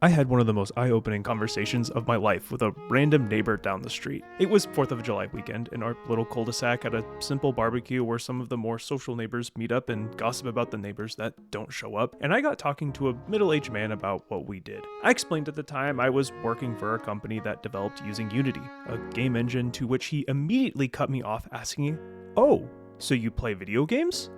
I had one of the most eye-opening conversations of my life with a random neighbor down the street. It was 4th of July weekend in our little cul-de-sac at a simple barbecue where some of the more social neighbors meet up and gossip about the neighbors that don't show up, and I got talking to a middle-aged man about what we did. I explained at the time I was working for a company that developed using Unity, a game engine, to which he immediately cut me off asking, "Oh, so you play video games?"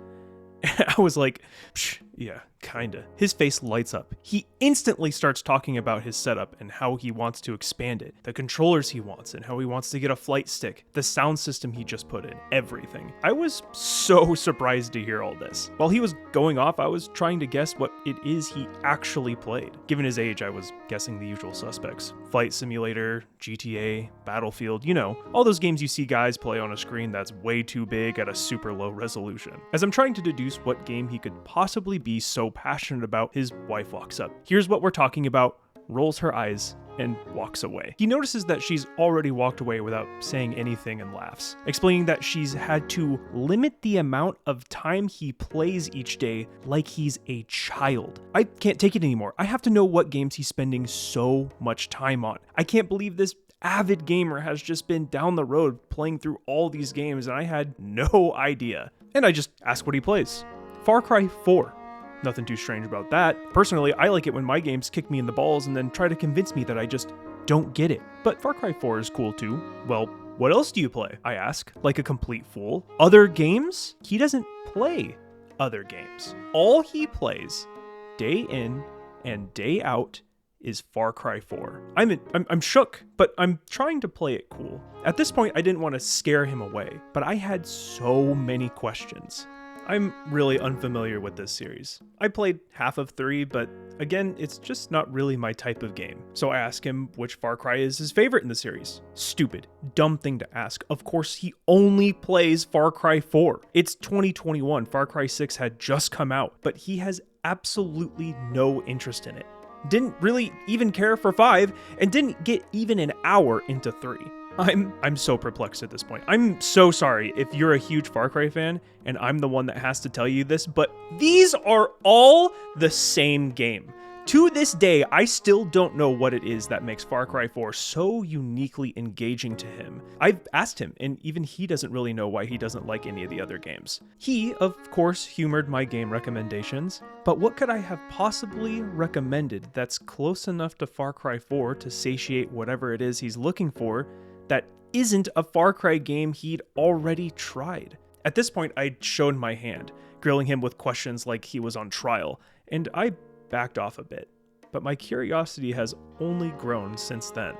I was like, "Psh, yeah, kinda." His face lights up. He instantly starts talking about his setup and how he wants to expand it, the controllers he wants, and how he wants to get a flight stick, the sound system he just put in, everything. I was so surprised to hear all this. While he was going off, I was trying to guess what it is he actually played. Given his age, I was guessing the usual suspects. Flight Simulator, GTA, Battlefield, you know, all those games you see guys play on a screen that's way too big at a super low resolution. As I'm trying to deduce what game he could possibly be so passionate about, his wife walks up. Here's what we're talking about, rolls her eyes, and walks away. He notices that she's already walked away without saying anything and laughs, explaining that she's had to limit the amount of time he plays each day like he's a child. I can't take it anymore. I have to know what games he's spending so much time on. I can't believe this avid gamer has just been down the road playing through all these games and I had no idea. And I just ask what he plays. Far Cry 4. Nothing too strange about that. Personally, I like it when my games kick me in the balls and then try to convince me that I just don't get it. But Far Cry 4 is cool too. Well, what else do you play? I ask, like a complete fool. Other games? He doesn't play other games. All he plays, day in and day out, is Far Cry 4. I'm shook, but I'm trying to play it cool. At this point, I didn't want to scare him away, but I had so many questions. I'm really unfamiliar with this series. I played half of 3, but again, it's just not really my type of game. So I ask him which Far Cry is his favorite in the series. Stupid, dumb thing to ask. Of course, he only plays Far Cry 4. It's 2021, Far Cry 6 had just come out, but he has absolutely no interest in it. Didn't really even care for 5, and didn't get even an hour into 3. I'm so perplexed at this point. I'm so sorry if you're a huge Far Cry fan and I'm the one that has to tell you this, but these are all the same game. To this day, I still don't know what it is that makes Far Cry 4 so uniquely engaging to him. I've asked him, and even he doesn't really know why he doesn't like any of the other games. He, of course, humored my game recommendations, but what could I have possibly recommended that's close enough to Far Cry 4 to satiate whatever it is he's looking for that isn't a Far Cry game he'd already tried? At this point, I'd shown my hand, grilling him with questions like he was on trial, and I backed off a bit, but my curiosity has only grown since then.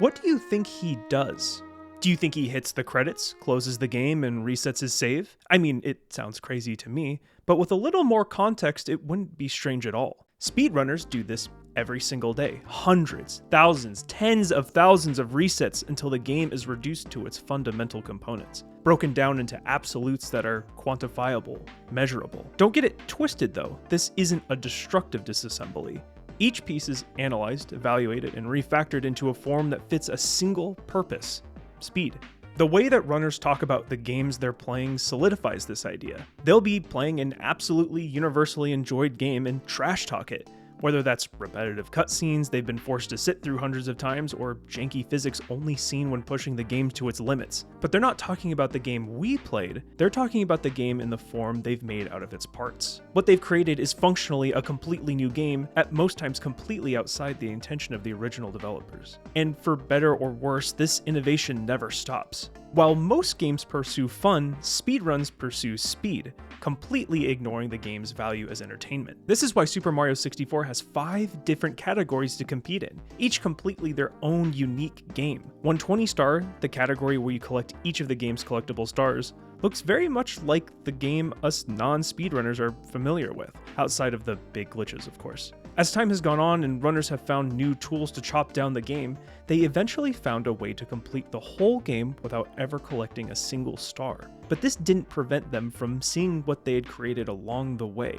What do you think he does? Do you think he hits the credits, closes the game, and resets his save? I mean, it sounds crazy to me, but with a little more context, it wouldn't be strange at all. Speedrunners do this every single day. Hundreds, thousands, tens of thousands of resets until the game is reduced to its fundamental components, broken down into absolutes that are quantifiable, measurable. Don't get it twisted though, this isn't a destructive disassembly. Each piece is analyzed, evaluated, and refactored into a form that fits a single purpose: speed. The way that runners talk about the games they're playing solidifies this idea. They'll be playing an absolutely universally enjoyed game and trash talk it, whether that's repetitive cutscenes they've been forced to sit through hundreds of times or janky physics only seen when pushing the game to its limits. But they're not talking about the game we played, they're talking about the game in the form they've made out of its parts. What they've created is functionally a completely new game, at most times completely outside the intention of the original developers. And for better or worse, this innovation never stops. While most games pursue fun, speedruns pursue speed, completely ignoring the game's value as entertainment. This is why Super Mario 64 has 5 different categories to compete in, each completely their own unique game. 120 Star, the category where you collect each of the game's collectible stars, looks very much like the game us non-speedrunners are familiar with, outside of the big glitches, of course. As time has gone on and runners have found new tools to chop down the game, they eventually found a way to complete the whole game without ever collecting a single star. But this didn't prevent them from seeing what they had created along the way.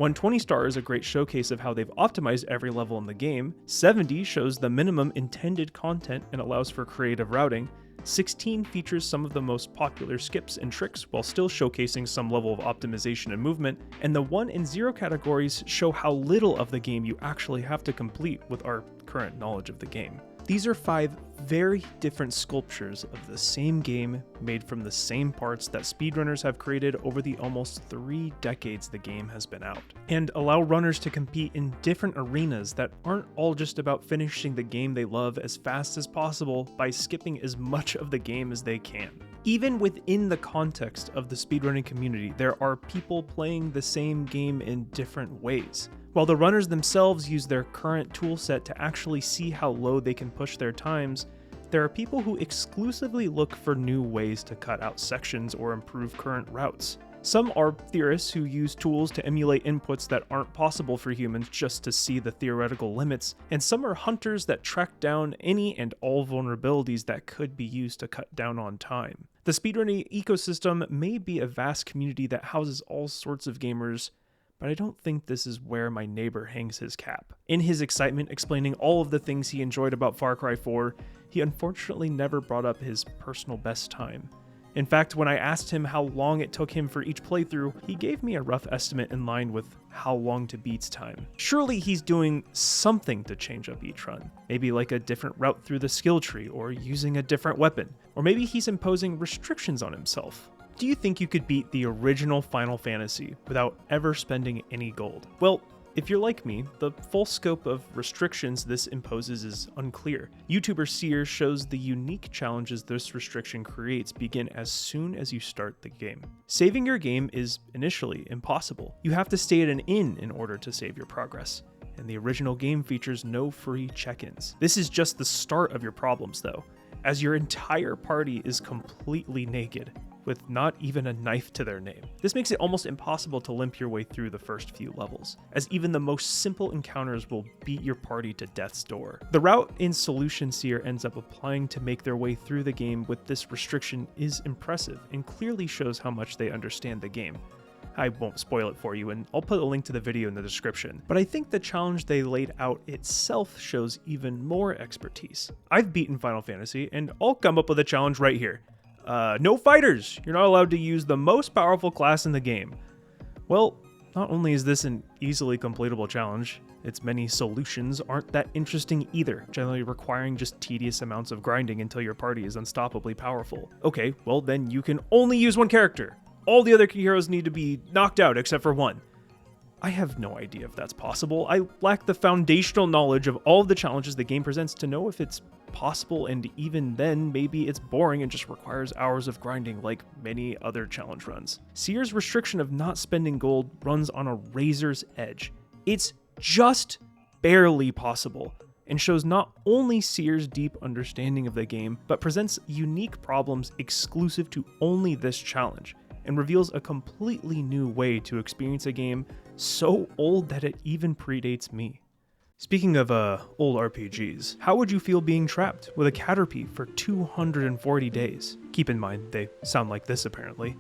120 star is a great showcase of how they've optimized every level in the game, 70 shows the minimum intended content and allows for creative routing, 16 features some of the most popular skips and tricks while still showcasing some level of optimization and movement, and the 1 and 0 categories show how little of the game you actually have to complete with our current knowledge of the game. These are 5 very different sculptures of the same game made from the same parts that speedrunners have created over the almost 3 decades the game has been out, and allow runners to compete in different arenas that aren't all just about finishing the game they love as fast as possible by skipping as much of the game as they can. Even within the context of the speedrunning community, there are people playing the same game in different ways. While the runners themselves use their current toolset to actually see how low they can push their times, there are people who exclusively look for new ways to cut out sections or improve current routes. Some are theorists who use tools to emulate inputs that aren't possible for humans just to see the theoretical limits, and some are hunters that track down any and all vulnerabilities that could be used to cut down on time. The speedrunning ecosystem may be a vast community that houses all sorts of gamers, but I don't think this is where my neighbor hangs his cap. In his excitement explaining all of the things he enjoyed about Far Cry 4, he unfortunately never brought up his personal best time. In fact, when I asked him how long it took him for each playthrough, he gave me a rough estimate in line with how long to beat's time. Surely he's doing something to change up each run. Maybe like a different route through the skill tree, or using a different weapon. Or maybe he's imposing restrictions on himself. Do you think you could beat the original Final Fantasy without ever spending any gold? Well, if you're like me, the full scope of restrictions this imposes is unclear. YouTuber Seer shows the unique challenges this restriction creates begin as soon as you start the game. Saving your game is initially impossible. You have to stay at an inn in order to save your progress, and the original game features no free check-ins. This is just the start of your problems though, as your entire party is completely naked, with not even a knife to their name. This makes it almost impossible to limp your way through the first few levels, as even the most simple encounters will beat your party to death's door. The route in Solution Seer ends up applying to make their way through the game with this restriction is impressive and clearly shows how much they understand the game. I won't spoil it for you, and I'll put a link to the video in the description, but I think the challenge they laid out itself shows even more expertise. I've beaten Final Fantasy, and I'll come up with a challenge right here. No fighters! You're not allowed to use the most powerful class in the game. Well, not only is this an easily completable challenge, its many solutions aren't that interesting either, generally requiring just tedious amounts of grinding until your party is unstoppably powerful. Okay, well then you can only use one character. All the other heroes need to be knocked out except for one. I have no idea if that's possible. I lack the foundational knowledge of all of the challenges the game presents to know if it's possible, and even then, maybe it's boring and just requires hours of grinding like many other challenge runs. Seer's restriction of not spending gold runs on a razor's edge. It's just barely possible, and shows not only Seer's deep understanding of the game, but presents unique problems exclusive to only this challenge, and reveals a completely new way to experience a game so old that it even predates me. Speaking of old RPGs, how would you feel being trapped with a Caterpie for 240 days? Keep in mind, they sound like this apparently.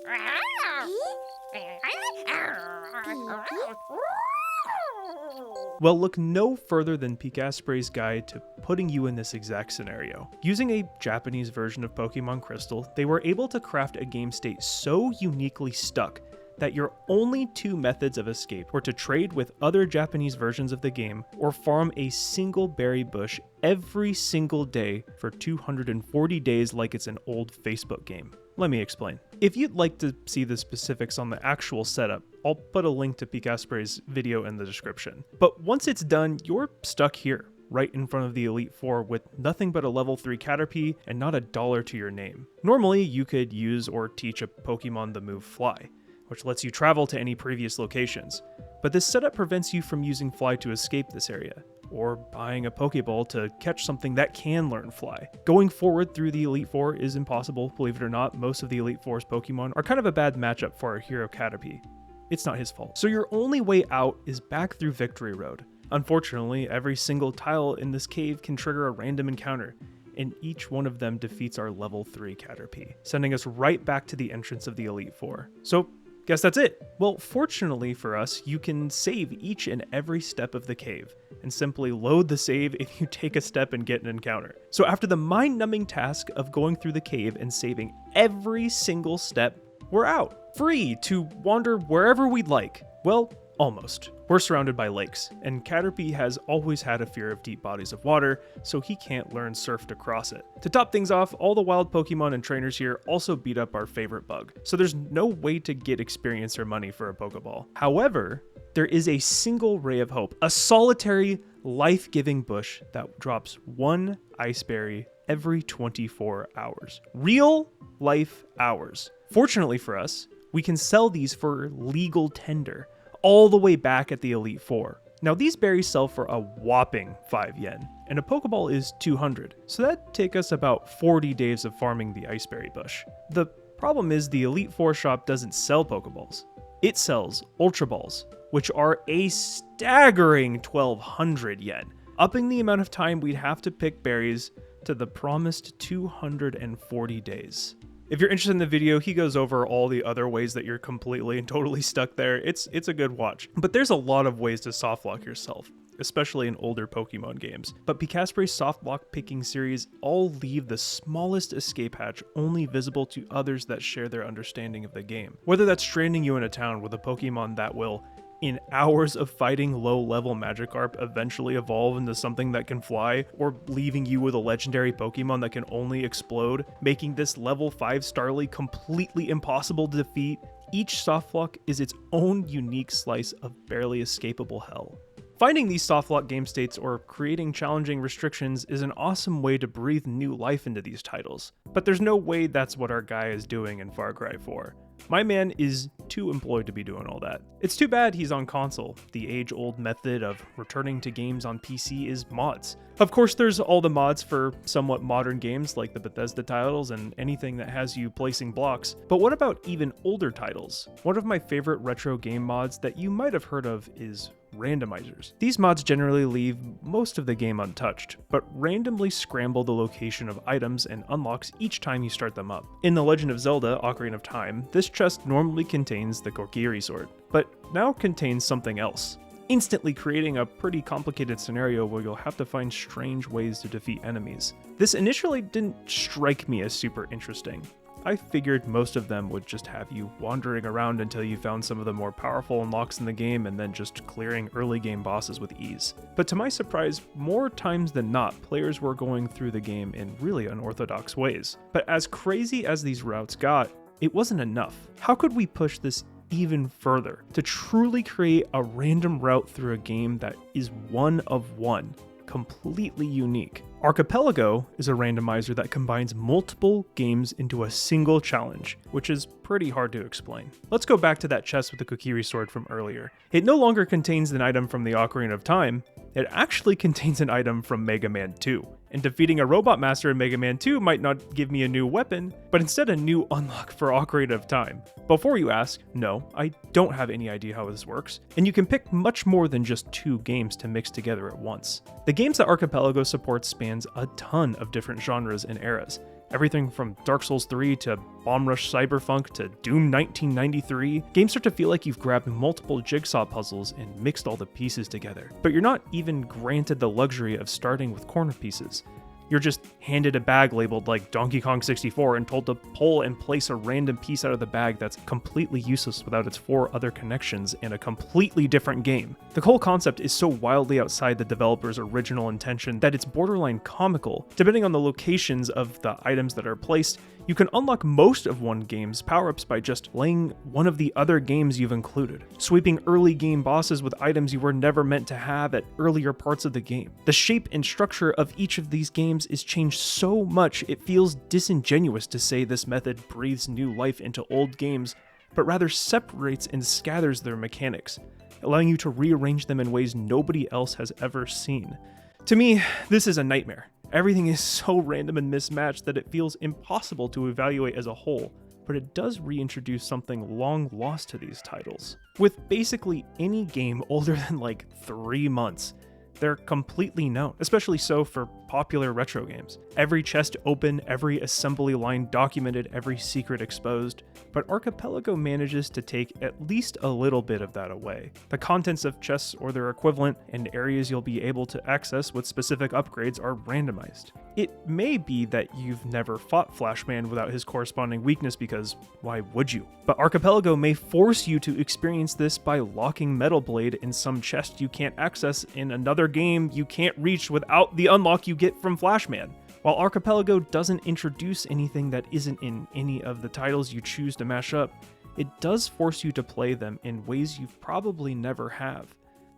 Well, look no further than Picaspray's guide to putting you in this exact scenario. Using a Japanese version of Pokemon Crystal, they were able to craft a game state so uniquely stuck that your only 2 methods of escape were to trade with other Japanese versions of the game or farm a single berry bush every single day for 240 days like it's an old Facebook game. Let me explain. If you'd like to see the specifics on the actual setup, I'll put a link to Picaspray's video in the description. But once it's done, you're stuck here, right in front of the Elite Four with nothing but a level 3 Caterpie and not a dollar to your name. Normally, you could use or teach a Pokemon the move Fly, which lets you travel to any previous locations. But this setup prevents you from using Fly to escape this area, or buying a Pokeball to catch something that can learn Fly. Going forward through the Elite Four is impossible. Believe it or not, most of the Elite Four's Pokemon are kind of a bad matchup for our hero Caterpie. It's not his fault. So your only way out is back through Victory Road. Unfortunately, every single tile in this cave can trigger a random encounter, and each one of them defeats our level 3 Caterpie, sending us right back to the entrance of the Elite Four. So Guess that's it. Well, fortunately for us, you can save each and every step of the cave, and simply load the save if you take a step and get an encounter. So after the mind-numbing task of going through the cave and saving every single step, we're out, free to wander wherever we'd like. Well, almost. We're surrounded by lakes, and Caterpie has always had a fear of deep bodies of water, so he can't learn Surf to cross it. To top things off, all the wild Pokemon and trainers here also beat up our favorite bug, so there's no way to get experience or money for a Pokeball. However, there is a single ray of hope, a solitary, life-giving bush that drops one Ice Berry every 24 hours. Real life hours. Fortunately for us, we can sell these for legal tender, all the way back at the Elite Four. Now these berries sell for a whopping 5 yen, and a Pokeball is 200, so that'd take us about 40 days of farming the Ice Berry bush. The problem is the Elite Four shop doesn't sell Pokeballs. It sells Ultra Balls, which are a staggering 1200 yen, upping the amount of time we'd have to pick berries to the promised 240 days. If you're interested in the video, he goes over all the other ways that you're completely and totally stuck there. It's a good watch. But there's a lot of ways to softlock yourself, especially in older Pokemon games. But Picaspre's softlock picking series all leave the smallest escape hatch only visible to others that share their understanding of the game. Whether that's stranding you in a town with a Pokemon that will, in hours of fighting low-level Magikarp, eventually evolve into something that can fly, or leaving you with a legendary Pokemon that can only explode, making this level 5 Starly completely impossible to defeat, each softlock is its own unique slice of barely escapable hell. Finding these softlock game states or creating challenging restrictions is an awesome way to breathe new life into these titles, but there's no way that's what our guy is doing in Far Cry 4. My man is too employed to be doing all that. It's too bad he's on console. The age-old method of returning to games on PC is mods. Of course, there's all the mods for somewhat modern games like the Bethesda titles and anything that has you placing blocks, but what about even older titles? One of my favorite retro game mods that you might have heard of is Randomizers. These mods generally leave most of the game untouched, but randomly scramble the location of items and unlocks each time you start them up. In The Legend of Zelda: Ocarina of Time, this chest normally contains the Kokiri sword, but now contains something else, instantly creating a pretty complicated scenario where you'll have to find strange ways to defeat enemies. This initially didn't strike me as super interesting. I figured most of them would just have you wandering around until you found some of the more powerful unlocks in the game and then just clearing early game bosses with ease. But to my surprise, more times than not, players were going through the game in really unorthodox ways. But as crazy as these routes got, it wasn't enough. How could we push this even further to truly create a random route through a game that is one of one? Completely unique. Archipelago is a randomizer that combines multiple games into a single challenge, which is pretty hard to explain. Let's go back to that chest with the Kokiri sword from earlier. It no longer contains an item from the Ocarina of Time, it actually contains an item from Mega Man 2. And defeating a Robot Master in Mega Man 2 might not give me a new weapon, but instead a new unlock for Ocarina of Time. Before you ask, no, I don't have any idea how this works, and you can pick much more than just 2 games to mix together at once. The games that Archipelago supports spans a ton of different genres and eras. Everything from Dark Souls 3 to Bomb Rush Cyberpunk to Doom 1993, games start to feel like you've grabbed multiple jigsaw puzzles and mixed all the pieces together. But you're not even granted the luxury of starting with corner pieces. You're just handed a bag labeled like Donkey Kong 64 and told to pull and place a random piece out of the bag that's completely useless without its 4 other connections in a completely different game. The whole concept is so wildly outside the developer's original intention that it's borderline comical. Depending on the locations of the items that are placed, you can unlock most of one game's power-ups by just laying one of the other games you've included, sweeping early game bosses with items you were never meant to have at earlier parts of the game. The shape and structure of each of these games is changed so much it feels disingenuous to say this method breathes new life into old games, but rather separates and scatters their mechanics, allowing you to rearrange them in ways nobody else has ever seen. To me, this is a nightmare. Everything is so random and mismatched that it feels impossible to evaluate as a whole, but it does reintroduce something long lost to these titles. With basically any game older than like 3 months, they're completely known, especially so for popular retro games. Every chest open, every assembly line documented, every secret exposed, but Archipelago manages to take at least a little bit of that away. The contents of chests or their equivalent and areas you'll be able to access with specific upgrades are randomized. It may be that you've never fought Flashman without his corresponding weakness because why would you? But Archipelago may force you to experience this by locking Metal Blade in some chest you can't access in another game you can't reach without the unlock you get from Flashman. While Archipelago doesn't introduce anything that isn't in any of the titles you choose to mash up, it does force you to play them in ways you probably never have,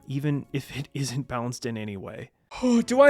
even if it isn't balanced in any way. Do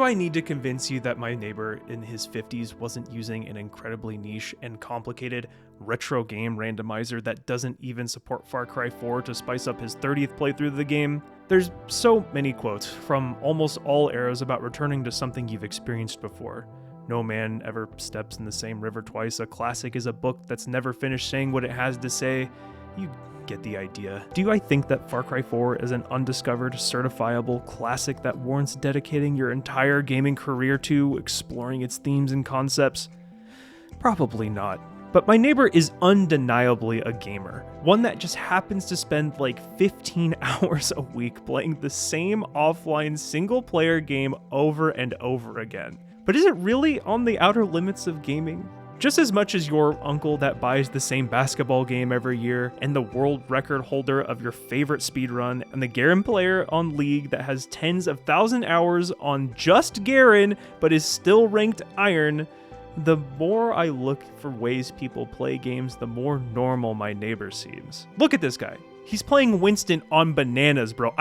I need to convince you that my neighbor in his 50s wasn't using an incredibly niche and complicated retro game randomizer that doesn't even support Far Cry 4 to spice up his 30th playthrough of the game? There's so many quotes from almost all eras about returning to something you've experienced before. No man ever steps in the same river twice. A classic is a book that's never finished saying what it has to say. You get the idea. Do I think that Far Cry 4 is an undiscovered, certifiable classic that warrants dedicating your entire gaming career to, exploring its themes and concepts? Probably not. But my neighbor is undeniably a gamer, one that just happens to spend like 15 hours a week playing the same offline single-player game over and over again. But is it really on the outer limits of gaming? Just as much as your uncle that buys the same basketball game every year, and the world record holder of your favorite speedrun, and the Garen player on League that has tens of thousand hours on just Garen, but is still ranked Iron, the more I look for ways people play games, the more normal my neighbor seems. Look at this guy. He's playing Winston on bananas, bro.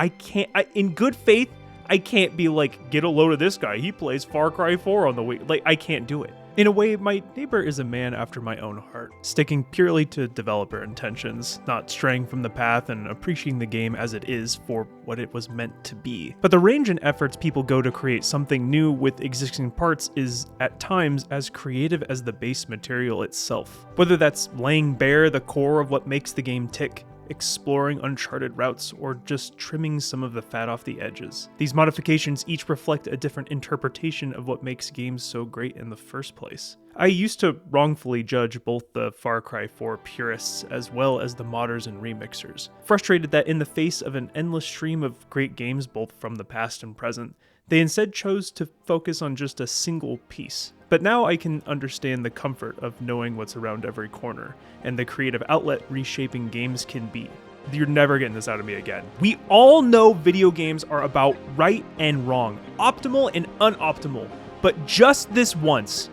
In good faith, I can't be like, get a load of this guy. He plays Far Cry 4 on the week. Like, I can't do it. In a way, my neighbor is a man after my own heart, sticking purely to developer intentions, not straying from the path and appreciating the game as it is for what it was meant to be. But the range and efforts people go to create something new with existing parts is, at times, as creative as the base material itself. Whether that's laying bare the core of what makes the game tick, exploring uncharted routes, or just trimming some of the fat off the edges. These modifications each reflect a different interpretation of what makes games so great in the first place. I used to wrongfully judge both the Far Cry 4 purists as well as the modders and remixers, frustrated that in the face of an endless stream of great games both from the past and present, they instead chose to focus on just a single piece. But now I can understand the comfort of knowing what's around every corner, and the creative outlet reshaping games can be. You're never getting this out of me again. We all know video games are about right and wrong, optimal and unoptimal, but just this once,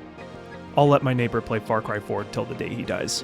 I'll let my neighbor play Far Cry 4 till the day he dies.